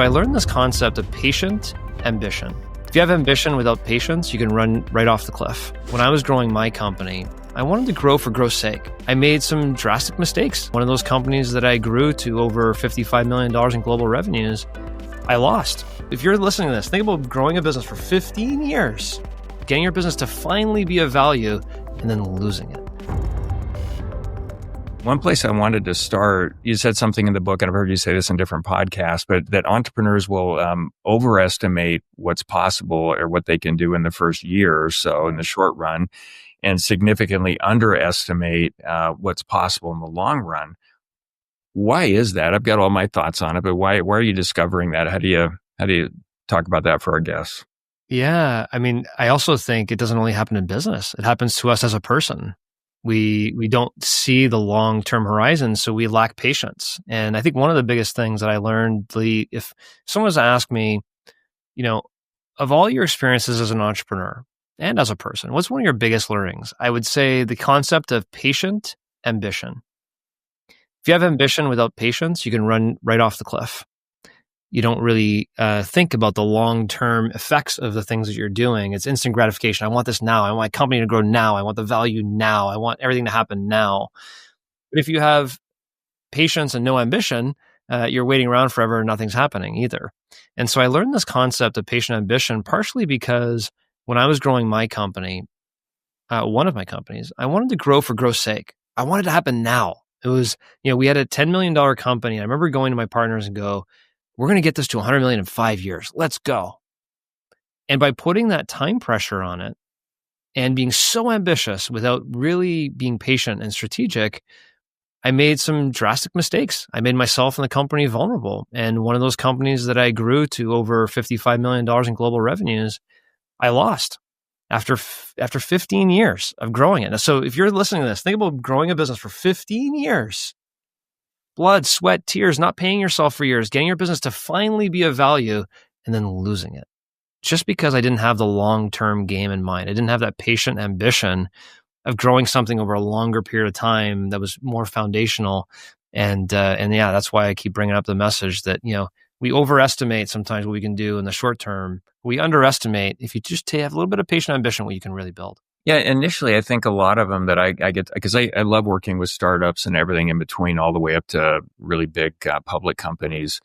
I learned this concept of patient ambition. If you have ambition without patience, you can run right off the cliff. When I was growing my company, I wanted to grow for growth's sake. I made some drastic mistakes. One of those companies that I grew to over $55 million in global revenues, I lost. If you're listening to this, think about growing a business for 15 years, getting your business to finally be of value, and then losing it. One place I wanted to start, you said something in the book, and I've heard you say this in different podcasts, but that entrepreneurs will overestimate what's possible or what they can do in the first year or so in the short run, and significantly underestimate what's possible in the long run. Why is that? I've got all my thoughts on it, but why are you discovering that? How do you talk about that for our guests? Yeah, I mean, I also think it doesn't only happen in business. It happens to us as a person. We don't see the long-term horizon, so we lack patience. And I think one of the biggest things that I learned, Lee, if someone was to ask me, of all your experiences as an entrepreneur and as a person, what's one of your biggest learnings? I would say the concept of patient ambition. If you have ambition without patience, you can run right off the cliff. You don't really think about the long-term effects of the things that you're doing. It's instant gratification. I want this now. I want my company to grow now. I want the value now. I want everything to happen now. But if you have patience and no ambition, you're waiting around forever and nothing's happening either. And so I learned this concept of patient ambition partially because when I was growing my company, one of my companies, I wanted to grow for growth's sake. I wanted it to happen now. It was, we had a $10 million company. I remember going to my partners and go, we're going to get this to 100 million in 5 years. Let's go. And by putting that time pressure on it and being so ambitious without really being patient and strategic, I made some drastic mistakes. I made myself and the company vulnerable. And one of those companies that I grew to over $55 million in global revenues, I lost after 15 years of growing it. So if you're listening to this, think about growing a business for 15 years. Blood, sweat, tears, not paying yourself for years, getting your business to finally be of value, and then losing it. Just because I didn't have the long-term game in mind. I didn't have that patient ambition of growing something over a longer period of time that was more foundational. And yeah, that's why I keep bringing up the message that, we overestimate sometimes what we can do in the short term. We underestimate, if you just have a little bit of patient ambition, what you can really build. Yeah, initially, I think a lot of them that I get, because I love working with startups and everything in between, all the way up to really big public companies.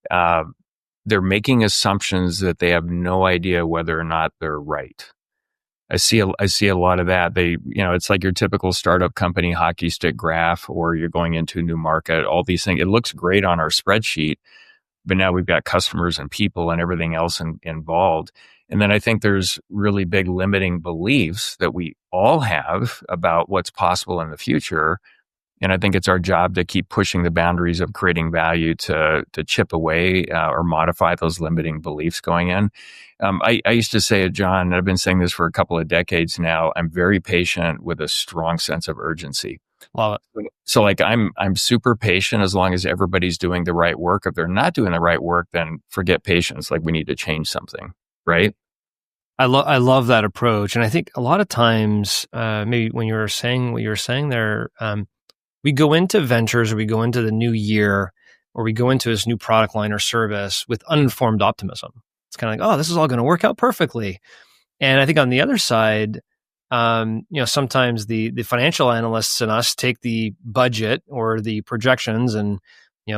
They're making assumptions that they have no idea whether or not they're right. I see a lot of that. It's like your typical startup company hockey stick graph, or you're going into a new market, all these things. It looks great on our spreadsheet, but now we've got customers and people and everything else involved. And then I think there's really big limiting beliefs that we all have about what's possible in the future. And I think it's our job to keep pushing the boundaries of creating value to chip away or modify those limiting beliefs going in. I used to say it, John, and I've been saying this for a couple of decades now, I'm very patient with a strong sense of urgency. Love it. So I'm super patient as long as everybody's doing the right work. If they're not doing the right work, then forget patience. We need to change something, right? I love that approach. And I think a lot of times, maybe when you were saying what you were saying there, we go into ventures, or we go into the new year, or we go into this new product line or service with uninformed optimism. It's kind of like, oh, this is all going to work out perfectly. And I think on the other side, sometimes the financial analysts and us take the budget or the projections and,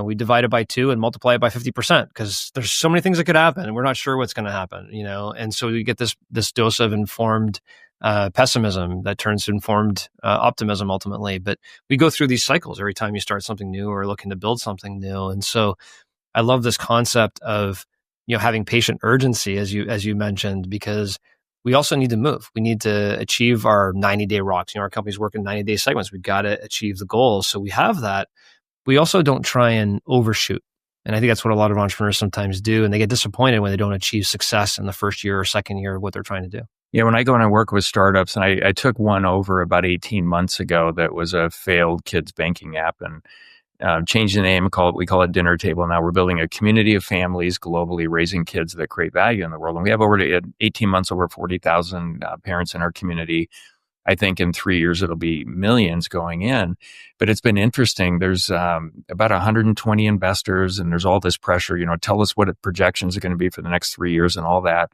we divide it by 2 and multiply it by 50% because there's so many things that could happen and we're not sure what's going to happen, And so we get this dose of informed pessimism that turns to informed optimism ultimately. But we go through these cycles every time you start something new or looking to build something new. And so I love this concept of, having patient urgency, as you mentioned, because we also need to move. We need to achieve our 90-day rocks. Our companies work in 90-day segments. We've got to achieve the goals. So we have that. We also don't try and overshoot. And I think that's what a lot of entrepreneurs sometimes do. And they get disappointed when they don't achieve success in the first year or second year of what they're trying to do. Yeah, when I go and I work with startups, and I took one over about 18 months ago that was a failed kids banking app, and changed the name, we call it Dinner Table. Now we're building a community of families globally raising kids that create value in the world. And we have over 18 months, over 40,000 parents in our community. I think in 3 years, it'll be millions going in. But it's been interesting. There's about 120 investors, and there's all this pressure, tell us what projections are going to be for the next 3 years and all that.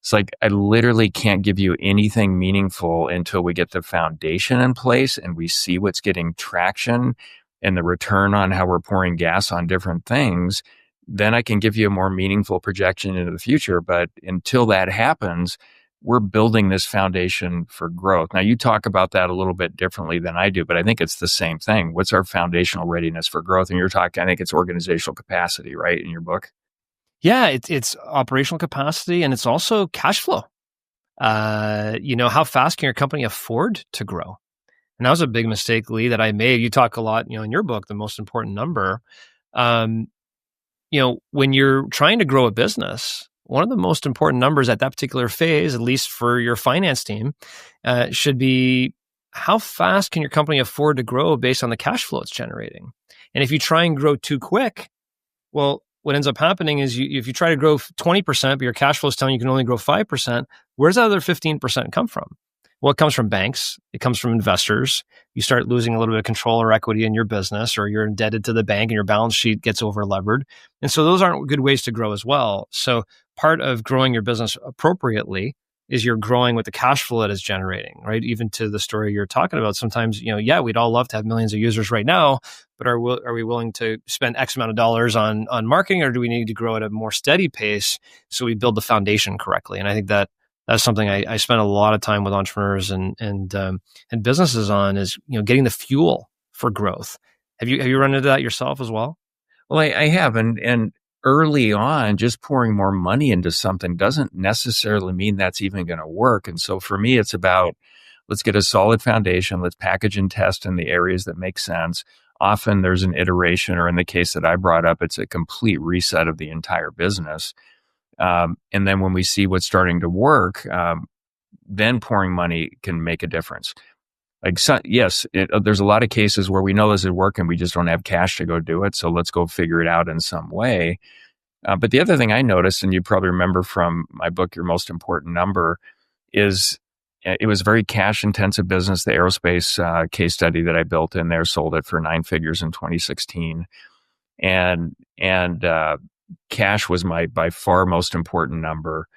It's like, I literally can't give you anything meaningful until we get the foundation in place and we see what's getting traction and the return on how we're pouring gas on different things. Then I can give you a more meaningful projection into the future. But until that happens, we're building this foundation for growth. Now, you talk about that a little bit differently than I do, but I think it's the same thing. What's our foundational readiness for growth? And you're talking, I think it's organizational capacity, right, in your book? Yeah, it's operational capacity, and it's also cash flow. How fast can your company afford to grow? And that was a big mistake, Lee, that I made. You talk a lot, in your book, the most important number. When you're trying to grow a business, one of the most important numbers at that particular phase, at least for your finance team, should be how fast can your company afford to grow based on the cash flow it's generating? And if you try and grow too quick, well, what ends up happening is if you try to grow 20%, but your cash flow is telling you can only grow 5%, where's that other 15% come from? Well, it comes from banks. It comes from investors. You start losing a little bit of control or equity in your business, or you're indebted to the bank and your balance sheet gets over-levered. And so those aren't good ways to grow as well. So part of growing your business appropriately is you're growing with the cash flow that it's generating, right? Even to the story you're talking about, sometimes, we'd all love to have millions of users right now, but are we willing to spend X amount of dollars on marketing, or do we need to grow at a more steady pace so we build the foundation correctly? And I think that's something I spend a lot of time with entrepreneurs and businesses on, is getting the fuel for growth. Have you run into that yourself as well? Well, I have, and early on, just pouring more money into something doesn't necessarily mean that's even going to work. And so for me, it's about, let's get a solid foundation. Let's package and test in the areas that make sense. Often there's an iteration, or in the case that I brought up, it's a complete reset of the entire business. And then when we see what's starting to work, then pouring money can make a difference. There's a lot of cases where we know this is working, we just don't have cash to go do it. So let's go figure it out in some way. But the other thing I noticed, and you probably remember from my book, Your Most Important Number, is it was a very cash intensive business. The aerospace case study that I built in there sold it for 9 figures in 2016. And cash was my by far most important number.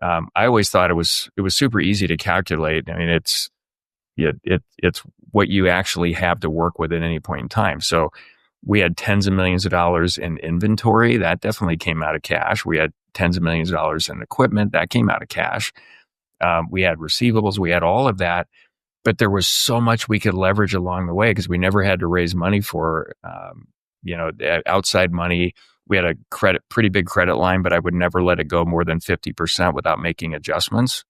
I always thought it was super easy to calculate. I mean, it's what you actually have to work with at any point in time. So we had tens of millions of dollars in inventory. That definitely came out of cash. We had tens of millions of dollars in equipment. That came out of cash. We had receivables. We had all of that. But there was so much we could leverage along the way because we never had to raise money for, outside money. We had a pretty big credit line, but I would never let it go more than 50% without making adjustments.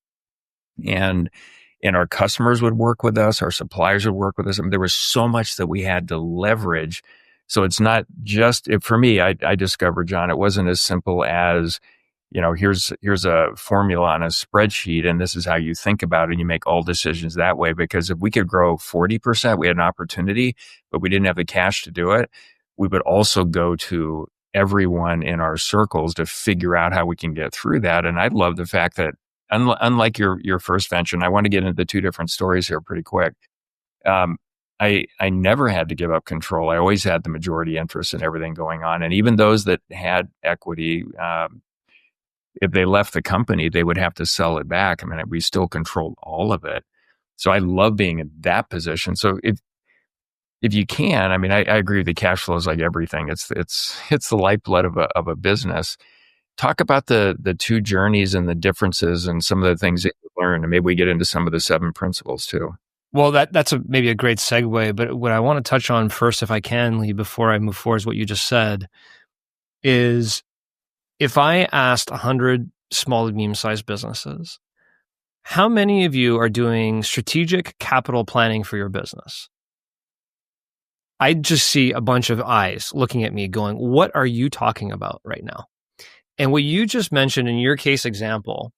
And our customers would work with us. Our suppliers would work with us. I mean, there was so much that we had to leverage. So it's not just, for me, I discovered, John, it wasn't as simple as, here's a formula on a spreadsheet and this is how you think about it and you make all decisions that way. Because if we could grow 40%, we had an opportunity, but we didn't have the cash to do it. We would also go to everyone in our circles to figure out how we can get through that. And I love the fact that unlike your first venture, and I want to get into the two different stories here pretty quick. I never had to give up control. I always had the majority interest in everything going on. And even those that had equity, if they left the company, they would have to sell it back. I mean, we still controlled all of it. So I love being in that position. So if you can, I mean, I agree with the cash flow is like everything. It's the lifeblood of a business. Talk about the two journeys and the differences and some of the things that you learned. And maybe we get into some of the 7 principles too. Well, that's maybe a great segue. But what I want to touch on first, if I can, Lee, before I move forward, is what you just said, is if I asked 100 small to medium-sized businesses, how many of you are doing strategic capital planning for your business? I just see a bunch of eyes looking at me going, what are you talking about right now? And what you just mentioned in your case example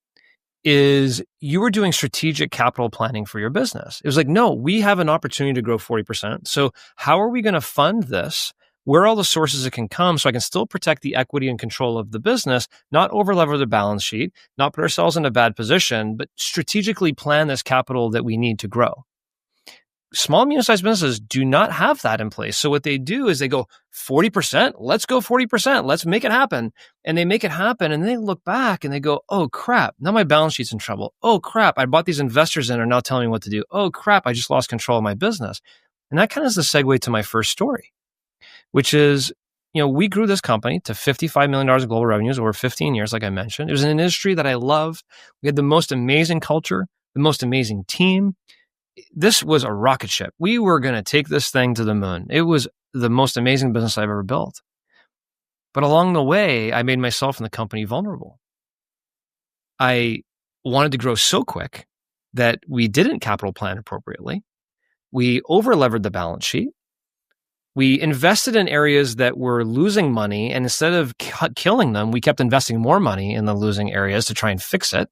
is you were doing strategic capital planning for your business. It was like, no, we have an opportunity to grow 40%. So how are we going to fund this where are all the sources it can come so I can still protect the equity and control of the business, not overlever the balance sheet, not put ourselves in a bad position, but strategically plan this capital that we need to grow. Small, medium-sized businesses do not have that in place. So what they do is they go 40%, let's go 40%, let's make it happen. And they make it happen and they look back and they go, oh crap, now my balance sheet's in trouble. Oh crap, I brought these investors in are now telling me what to do. Oh crap, I just lost control of my business. And that kind of is the segue to my first story, which is, we grew this company to $55 million in global revenues over 15 years, like I mentioned. It was an industry that I loved. We had the most amazing culture, the most amazing team. This was a rocket ship. We were going to take this thing to the moon. It was the most amazing business I've ever built. But along the way, I made myself and the company vulnerable. I wanted to grow so quick that we didn't capital plan appropriately. We over-levered the balance sheet. We invested in areas that were losing money, and instead of killing them, we kept investing more money in the losing areas to try and fix it,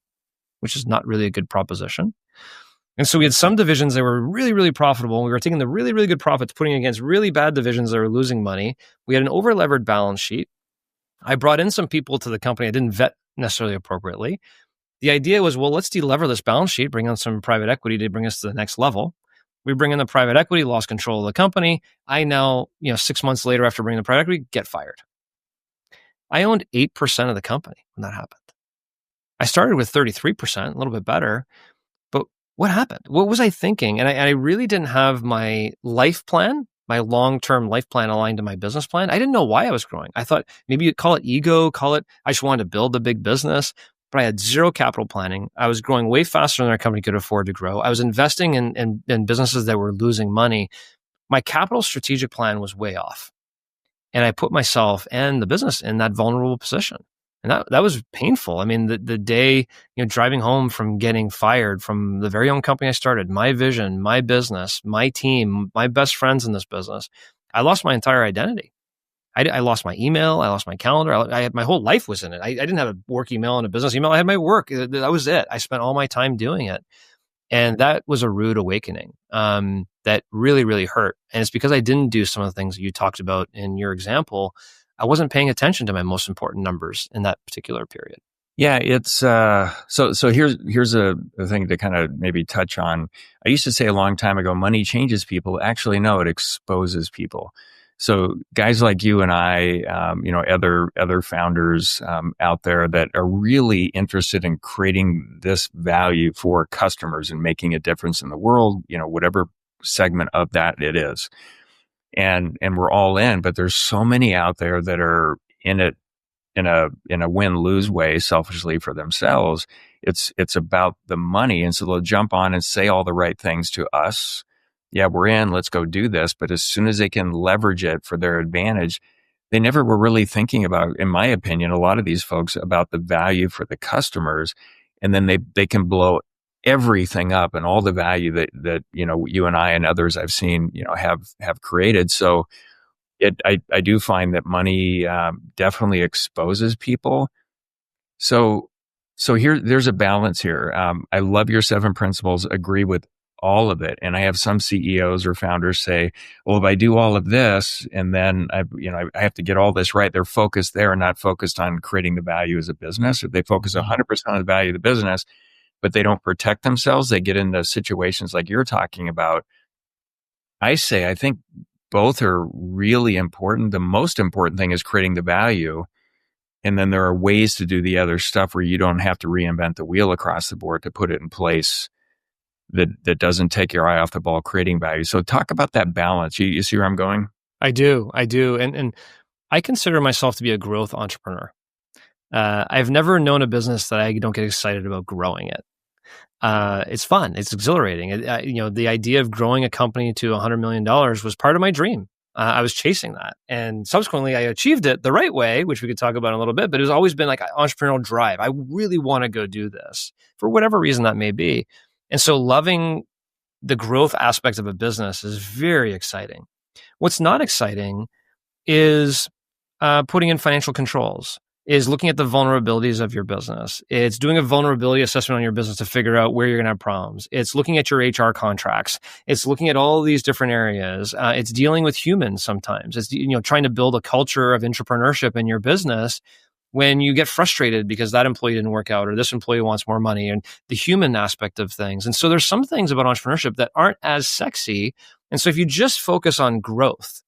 which is not really a good proposition. And so we had some divisions that were really, really profitable. We were taking the really, really good profits, putting it against really bad divisions that were losing money. We had an over-levered balance sheet. I brought in some people to the company I didn't vet necessarily appropriately. The idea was, well, let's delever this balance sheet, bring on some private equity to bring us to the next level. We bring in the private equity, lost control of the company. I now, 6 months later after bringing the private equity, get fired. I owned 8% of the company when that happened. I started with 33%, a little bit better. What happened? What was I thinking? And I really didn't have my life plan, my long-term life plan aligned to my business plan. I didn't know why I was growing. I thought maybe you'd call it ego, I just wanted to build a big business, but I had zero capital planning. I was growing way faster than our company could afford to grow. I was investing in businesses that were losing money. My capital strategic plan was way off. And I put myself and the business in that vulnerable position. And that was painful. I mean, the day, driving home from getting fired from the very own company I started, my vision, my business, my team, my best friends in this business, I lost my entire identity. I lost my email. I lost my calendar. I had my whole life was in it. I didn't have a work email and a business email. I had my work. That was it. I spent all my time doing it. And that was a rude awakening that really, really hurt. And it's because I didn't do some of the things that you talked about in your example. I wasn't paying attention to my most important numbers in that particular period. Yeah, it's so here's a thing to kind of maybe touch on. I used to say a long time ago, money changes people. Actually, no, it exposes people. So guys like you and I, other founders out there that are really interested in creating this value for customers and making a difference in the world, whatever segment of that it is. And we're all in, but there's so many out there that are in it in a win-lose way, selfishly for themselves. It's about the money. And so they'll jump on and say all the right things to us. Yeah, we're in, let's go do this. But as soon as they can leverage it for their advantage, they never were really thinking about, in my opinion, a lot of these folks about the value for the customers. And then they can blow everything up and all the value that you and I and others I've seen, have created. So I do find that money definitely exposes people. So there's a balance here. I love your 7 principles, agree with all of it. And I have some CEOs or founders say, well, if I do all of this and then I have to get all this right, they're focused there and not focused on creating the value as a business. If they focus 100% on the value of the business, but they don't protect themselves, they get into situations like you're talking about. I think both are really important. The most important thing is creating the value. And then there are ways to do the other stuff where you don't have to reinvent the wheel across the board to put it in place that doesn't take your eye off the ball, creating value. So talk about that balance. You see where I'm going? I do. And I consider myself to be a growth entrepreneur. I've never known a business that I don't get excited about growing it. It's fun. It's exhilarating. The idea of growing a company to $100 million was part of my dream. I was chasing that. And subsequently, I achieved it the right way, which we could talk about in a little bit, but it's always been like an entrepreneurial drive. I really want to go do this for whatever reason that may be. And so loving the growth aspect of a business is very exciting. What's not exciting is putting in financial controls, is looking at the vulnerabilities of your business. It's doing a vulnerability assessment on your business to figure out where you're going to have problems. It's looking at your HR contracts. It's looking at all of these different areas. It's dealing with humans sometimes. It's, trying to build a culture of entrepreneurship in your business when you get frustrated because that employee didn't work out or this employee wants more money, and the human aspect of things. And so there's some things about entrepreneurship that aren't as sexy. And so if you just focus on growth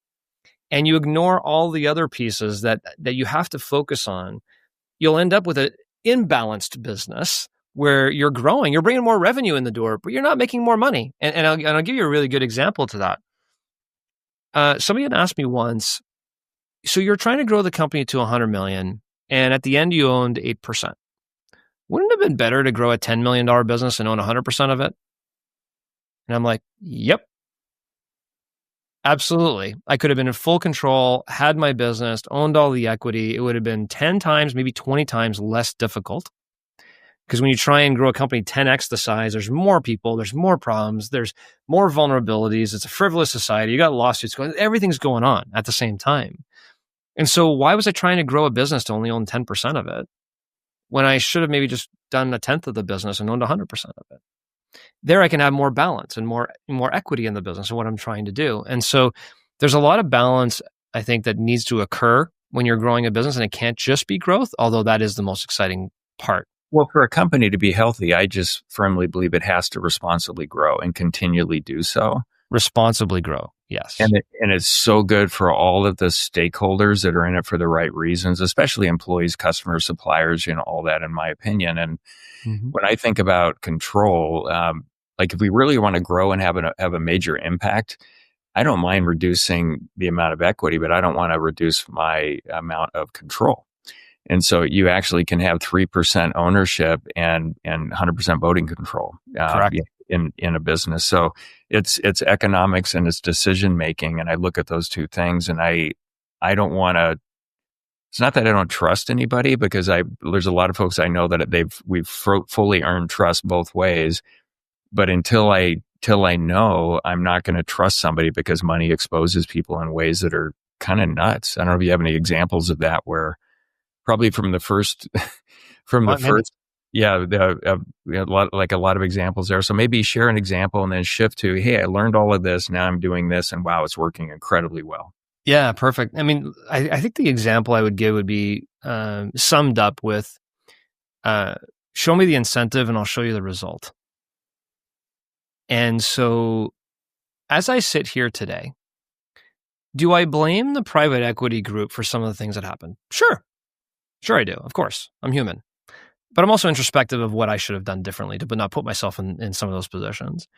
and you ignore all the other pieces that you have to focus on, you'll end up with an imbalanced business where you're growing, you're bringing more revenue in the door, but you're not making more money. And I'll give you a really good example to that. Somebody had asked me once, so you're trying to grow the company to 100 million, and at the end you owned 8%. Wouldn't it have been better to grow a $10 million business and own 100% of it? And I'm like, yep. Absolutely. I could have been in full control, had my business, owned all the equity. It would have been 10 times, maybe 20 times less difficult. Because when you try and grow a company 10x the size, there's more people, there's more problems, there's more vulnerabilities. It's a frivolous society. You got lawsuits going, everything's going on at the same time. And so why was I trying to grow a business to only own 10% of it when I should have maybe just done a tenth of the business and owned 100% of it? There I can have more balance and more equity in the business and what I'm trying to do. And so there's a lot of balance, I think, that needs to occur when you're growing a business, and it can't just be growth, although that is the most exciting part. Well, for a company to be healthy, I just firmly believe it has to responsibly grow and continually do so. Responsibly grow, yes. And it's so good for all of the stakeholders that are in it for the right reasons, especially employees, customers, suppliers, all that, in my opinion. And when I think about control, like if we really want to grow and have a major impact, I don't mind reducing the amount of equity, but I don't want to reduce my amount of control. And so you actually can have 3% ownership and 100% voting control in a business. So it's economics and it's decision making. And I look at those two things, and I don't want to. It's not that I don't trust anybody, because there's a lot of folks I know that we've fully earned trust both ways. But until I know, I'm not going to trust somebody, because money exposes people in ways that are kind of nuts. I don't know if you have any examples of that, where probably from the first, yeah, a lot of examples there. So maybe share an example and then shift to, hey, I learned all of this, now I'm doing this, and wow, it's working incredibly well. Yeah, perfect. I mean, I think the example I would give would be summed up with, show me the incentive and I'll show you the result. And so as I sit here today, do I blame the private equity group for some of the things that happened? Sure I do. Of course, I'm human. But I'm also introspective of what I should have done differently to not put myself in some of those positions.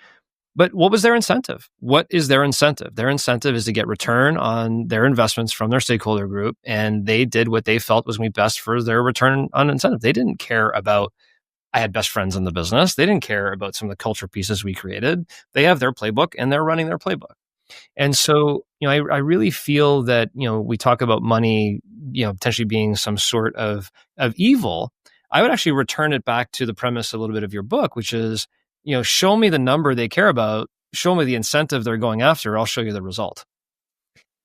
But what was their incentive? What is their incentive? Their incentive is to get return on their investments from their stakeholder group, and they did what they felt was going to be best for their return on incentive. They didn't care about, I had best friends in the business. They didn't care about some of the culture pieces we created. They have their playbook and they're running their playbook. And so, I really feel that, we talk about money, potentially being some sort of evil. I would actually return it back to the premise a little bit of your book, which is, show me the number they care about, show me the incentive they're going after, I'll show you the result.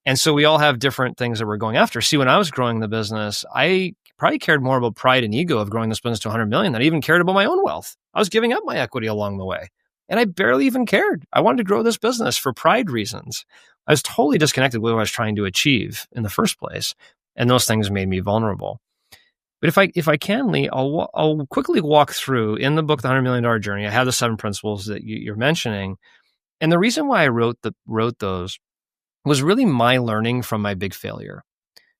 And so we all have different things that we're going after. See, when I was growing the business, I probably cared more about pride and ego of growing this business to 100 million than I even cared about my own wealth. I was giving up my equity along the way, and I barely even cared. I wanted to grow this business for pride reasons. I was totally disconnected with what I was trying to achieve in the first place. And those things made me vulnerable. But if I can, Lee, I'll quickly walk through in the book, The $100 Million Journey. I have the 7 principles that you're mentioning. And the reason why I wrote those was really my learning from my big failure.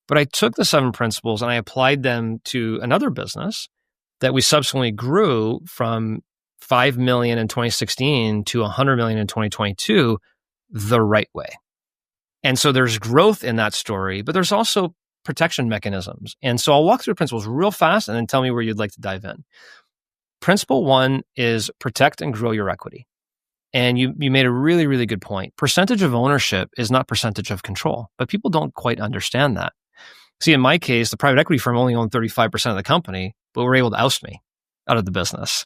But I took the 7 principles and I applied them to another business that we subsequently grew from 5 million in 2016 to 100 million in 2022 the right way. And so there's growth in that story, but there's also protection mechanisms. And so I'll walk through the principles real fast and then tell me where you'd like to dive in. Principle 1 is protect and grow your equity. And you made a really, really good point. Percentage of ownership is not percentage of control, but people don't quite understand that. See, in my case, the private equity firm only owned 35% of the company, but were able to oust me out of the business.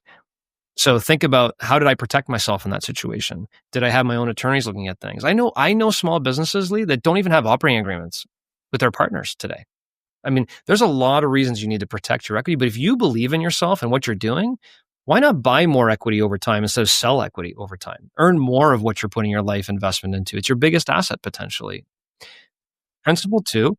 So think about, how did I protect myself in that situation? Did I have my own attorneys looking at things? I know small businesses, Lee, that don't even have operating agreements with their partners today. I mean, there's a lot of reasons you need to protect your equity, but if you believe in yourself and what you're doing, why not buy more equity over time instead of sell equity over time? Earn more of what you're putting your life investment into. It's your biggest asset potentially. Principle 2,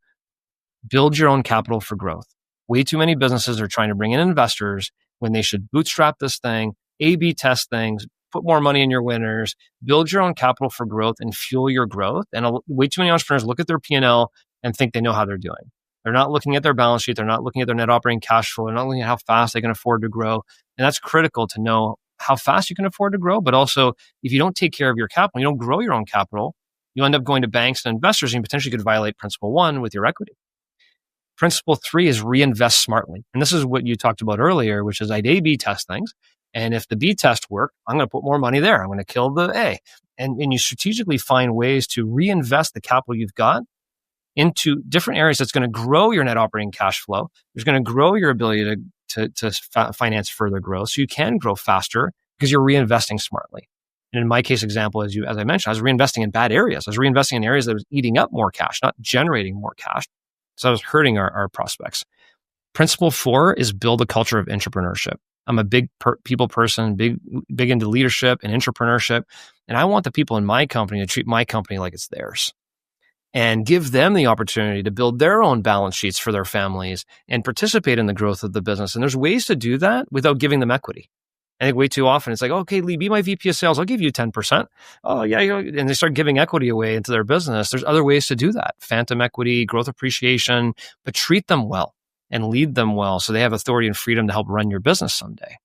build your own capital for growth. Way too many businesses are trying to bring in investors when they should bootstrap this thing, A/B test things, put more money in your winners, build your own capital for growth and fuel your growth. And way too many entrepreneurs look at their P&L and think they know how they're doing. They're not looking at their balance sheet. They're not looking at their net operating cash flow. They're not looking at how fast they can afford to grow. And that's critical to know how fast you can afford to grow. But also, if you don't take care of your capital, you don't grow your own capital, you end up going to banks and investors and you potentially could violate principle 1 with your equity. Principle 3 is reinvest smartly. And this is what you talked about earlier, which is I'd A/B test things. And if the B test work, I'm going to put more money there. I'm going to kill the A. And you strategically find ways to reinvest the capital you've got into different areas that's going to grow your net operating cash flow. It's going to grow your ability to finance further growth so you can grow faster because you're reinvesting smartly. And in my case example, as I mentioned, I was reinvesting in bad areas. I was reinvesting in areas that was eating up more cash, not generating more cash. So I was hurting our prospects. Principle 4 is build a culture of entrepreneurship. I'm a big people person, big into leadership and entrepreneurship. And I want the people in my company to treat my company like it's theirs and give them the opportunity to build their own balance sheets for their families and participate in the growth of the business. And there's ways to do that without giving them equity. I think way too often it's like, okay, Lee, be my VP of sales. I'll give you 10%. Oh, yeah. And they start giving equity away into their business. There's other ways to do that. Phantom equity, growth appreciation, but treat them well and lead them well so they have authority and freedom to help run your business someday.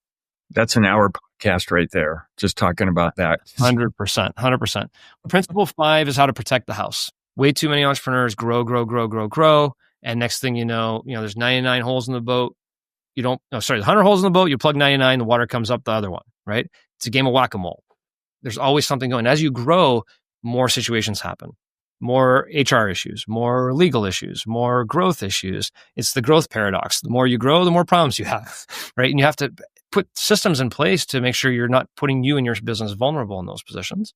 That's an hour podcast right there, just talking about that. 100%. Principle 5 is how to protect the house. Way too many entrepreneurs grow. And next thing you know, there's 99 holes in the boat. There's 100 holes in the boat, you plug 99, the water comes up the other one, right? It's a game of whack-a-mole. There's always something going. As you grow, more situations happen. More HR issues, more legal issues, more growth issues. It's the growth paradox. The more you grow, the more problems you have, right? And you have to put systems in place to make sure you're not putting you and your business vulnerable in those positions.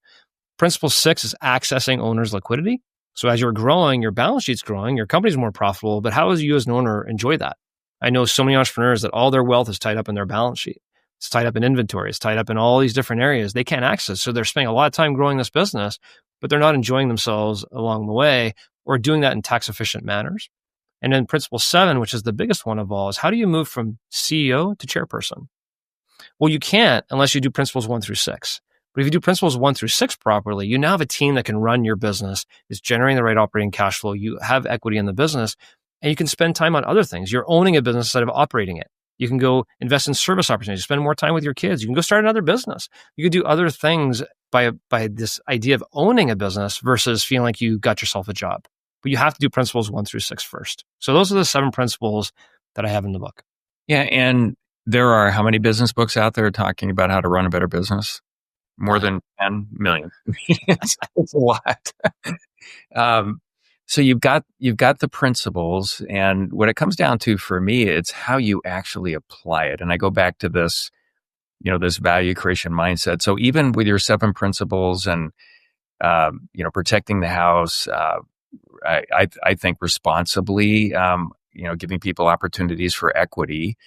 Principle 6 is accessing owner's liquidity. So as you're growing, your balance sheet's growing, your company's more profitable, but how does you as an owner enjoy that? I know so many entrepreneurs that all their wealth is tied up in their balance sheet. It's tied up in inventory. It's tied up in all these different areas they can't access. So they're spending a lot of time growing this business, but they're not enjoying themselves along the way or doing that in tax efficient manners. And then principle 7, which is the biggest one of all, is how do you move from CEO to chairperson? Well, you can't unless you do principles 1 through 6. But if you do principles 1 through 6 properly, you now have a team that can run your business, is generating the right operating cash flow. You have equity in the business. And you can spend time on other things. You're owning a business instead of operating it. You can go invest in service opportunities, spend more time with your kids. You can go start another business. You can do other things by this idea of owning a business versus feeling like you got yourself a job. But you have to do principles 1 through 6 first. So those are the 7 principles that I have in the book. Yeah. And there are how many business books out there talking about how to run a better business? More than 10 million. It's a lot. So you've got the principles, and what it comes down to for me, it's how you actually apply it. And I go back to this, this value creation mindset. So even with your 7 principles and, protecting the house, I think responsibly, giving people opportunities for equity,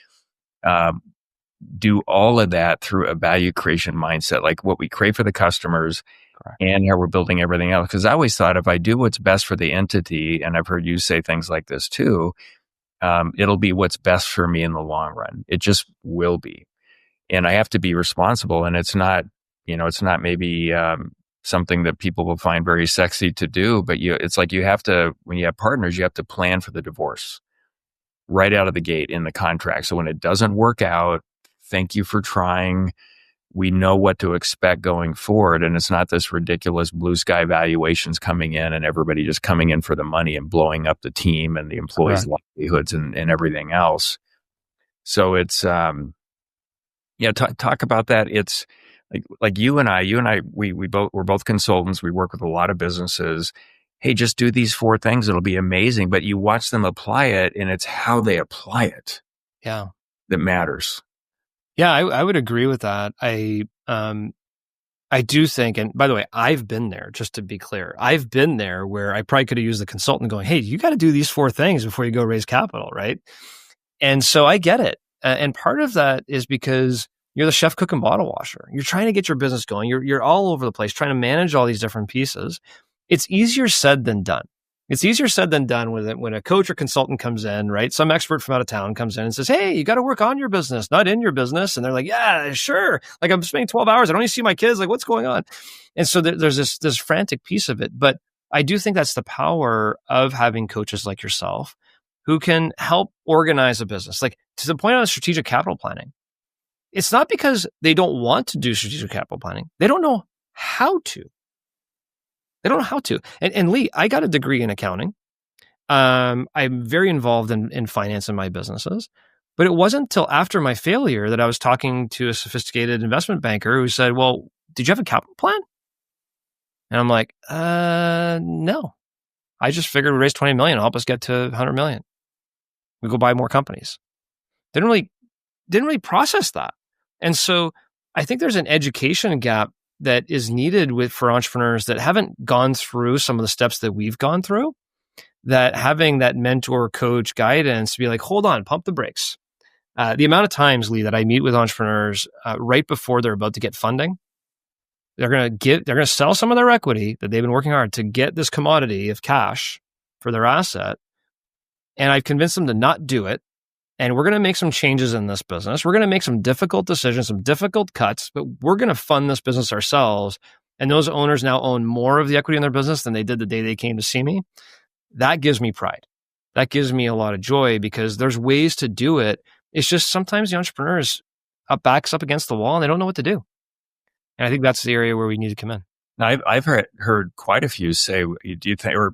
do all of that through a value creation mindset, like what we create for the customers. Correct. And how we're building everything else. Because I always thought if I do what's best for the entity, and I've heard you say things like this too, it'll be what's best for me in the long run. It just will be. And I have to be responsible. And it's not maybe something that people will find very sexy to do, but it's like you have to, when you have partners, you have to plan for the divorce right out of the gate in the contract. So when it doesn't work out, thank you for trying. We know what to expect going forward. And it's not this ridiculous blue sky valuations coming in and everybody just coming in for the money and blowing up the team and the employees' livelihoods and everything else. So it's, talk about that. It's like you and I, we're both consultants. We work with a lot of businesses. Hey, just do these 4 things. It'll be amazing. But you watch them apply it, and it's how they apply it. Yeah. That matters. Yeah, I would agree with that. I do think, and by the way, I've been there, just to be clear. I've been there where I probably could have used the consultant going, hey, you got to do these 4 things before you go raise capital, right? And so I get it. And part of that is because you're the chef, cook, and bottle washer. You're trying to get your business going. You're all over the place trying to manage all these different pieces. It's easier said than done. It's easier said than done when a coach or consultant comes in, right? Some expert from out of town comes in and says, hey, you got to work on your business, not in your business. And they're like, yeah, sure. Like I'm spending 12 hours. I don't even see my kids. Like what's going on? And so there's this frantic piece of it. But I do think that's the power of having coaches like yourself who can help organize a business. Like to the point on strategic capital planning, it's not because they don't want to do strategic capital planning. They don't know how to. They don't know how to. And Lee, I got a degree in accounting. I'm very involved in finance in my businesses. But it wasn't until after my failure that I was talking to a sophisticated investment banker who said, well, did you have a capital plan? And I'm like, no. I just figured we'd raise 20 million, help us get to 100 million. We go buy more companies. Didn't really process that. And so I think there's an education gap that is needed for entrepreneurs that haven't gone through some of the steps that we've gone through, that having that mentor, coach, guidance to be like, hold on, pump the brakes. The amount of times, Lee, that I meet with entrepreneurs right before they're about to get funding, they're going to sell some of their equity that they've been working hard to get this commodity of cash for their asset. And I've convinced them to not do it. And we're going to make some changes in this business. We're going to make some difficult decisions, some difficult cuts, but we're going to fund this business ourselves. And those owners now own more of the equity in their business than they did the day they came to see me. That gives me pride. That gives me a lot of joy because there's ways to do it. It's just sometimes the entrepreneurs backs up against the wall and they don't know what to do. And I think that's the area where we need to come in. Now, I've heard quite a few say, do you think, or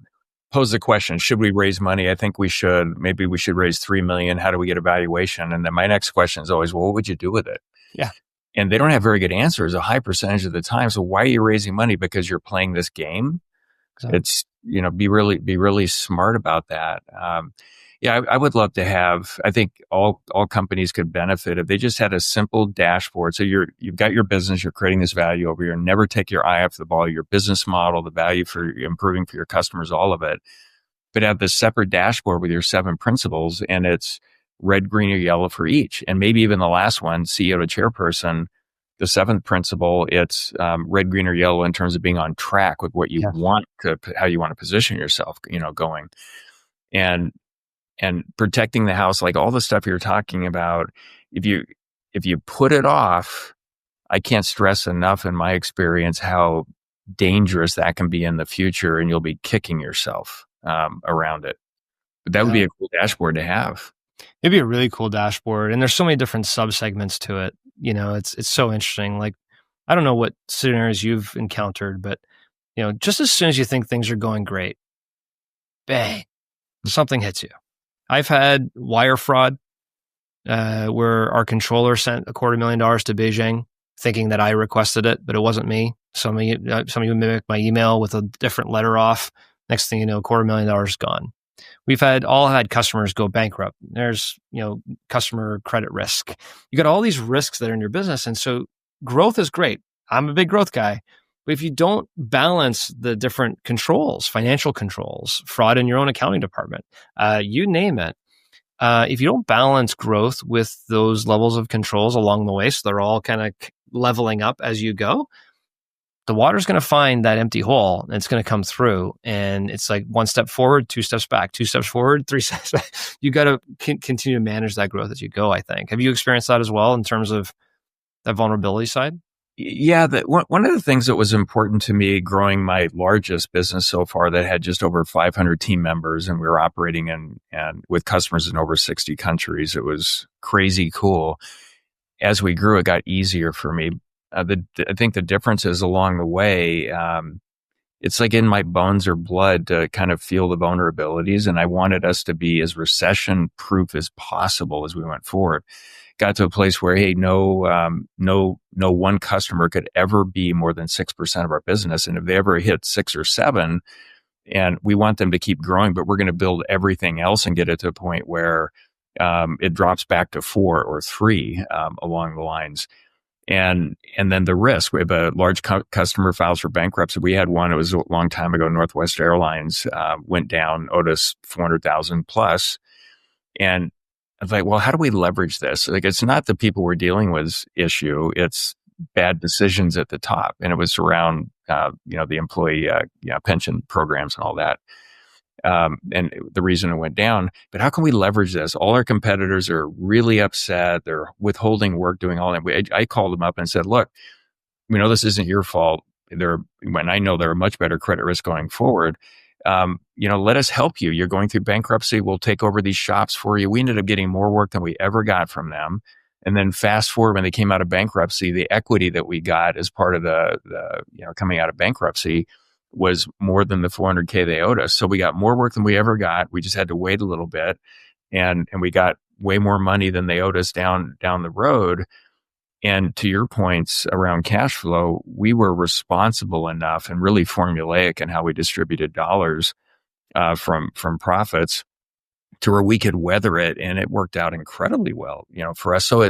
pose the question, should we raise money? I think we should. Maybe we should raise 3 million. How do we get a valuation? And then my next question is always, well, what would you do with it? Yeah. And they don't have very good answers a high percentage of the time. So why are you raising money? Because you're playing this game? Exactly. It's, be really smart about that. I would love to have, I think all companies could benefit if they just had a simple dashboard. So you've got your business, you're creating this value over here, never take your eye off the ball, your business model, the value for improving for your customers, all of it. But have this separate dashboard with your 7 principles and it's red, green, or yellow for each. And maybe even the last one, CEO to chairperson, the 7th principle, it's red, green, or yellow in terms of being on track with what you want to, how you want to position yourself, going. And protecting the house, like all the stuff you're talking about, if you put it off, I can't stress enough in my experience how dangerous that can be in the future, and you'll be kicking yourself around it. But that would be a cool dashboard to have. It'd be a really cool dashboard, and there's so many different subsegments to it. It's so interesting. Like, I don't know what scenarios you've encountered, but just as soon as you think things are going great, bang, something hits you. I've had wire fraud where our controller sent $250,000 to Beijing thinking that I requested it, but it wasn't me. Some of you mimicked my email with a different letter off. Next thing you know, $250,000 is gone. We've all had customers go bankrupt. There's, customer credit risk. You got all these risks that are in your business. And so growth is great. I'm a big growth guy. But if you don't balance the different controls, financial controls, fraud in your own accounting department, you name it, if you don't balance growth with those levels of controls along the way, so they're all kind of leveling up as you go, the water's going to find that empty hole and it's going to come through. And it's like 1 step forward, 2 steps back, 2 steps forward, 3 steps back. You got to continue to manage that growth as you go, I think. Have you experienced that as well in terms of that vulnerability side? Yeah, one of the things that was important to me growing my largest business so far that had just over 500 team members, and we were operating and with customers in over 60 countries. It was crazy cool. As we grew, it got easier for me. I think the difference is along the way, it's like in my bones or blood to kind of feel the vulnerabilities. And I wanted us to be as recession proof as possible as we went forward. Got to a place where, hey, no one customer could ever be more than 6% of our business. And if they ever hit 6 or 7, and we want them to keep growing, but we're going to build everything else and get it to a point where it drops back to 4 or 3 along the lines. And then the risk. We have a large customer files for bankruptcy. We had one, it was a long time ago, Northwest Airlines, went down, owed us 400,000 plus. And I was like, well, how do we leverage this? Like, it's not the people we're dealing with issue. It's bad decisions at the top. And it was around, the employee, pension programs and all that. And the reason it went down, but how can we leverage this? All our competitors are really upset. They're withholding work, doing all that. I called them up and said, look, we know this isn't your fault. When I know they're a much better credit risk going forward. Let us help you. You're going through bankruptcy. We'll take over these shops for you. We ended up getting more work than we ever got from them. And then fast forward, when they came out of bankruptcy, the equity that we got as part of the coming out of bankruptcy was more than the $400K they owed us. So we got more work than we ever got. We just had to wait a little bit, and we got way more money than they owed us down the road. And to your points around cash flow, we were responsible enough and really formulaic in how we distributed dollars from profits to where we could weather it, and it worked out incredibly well, for us. So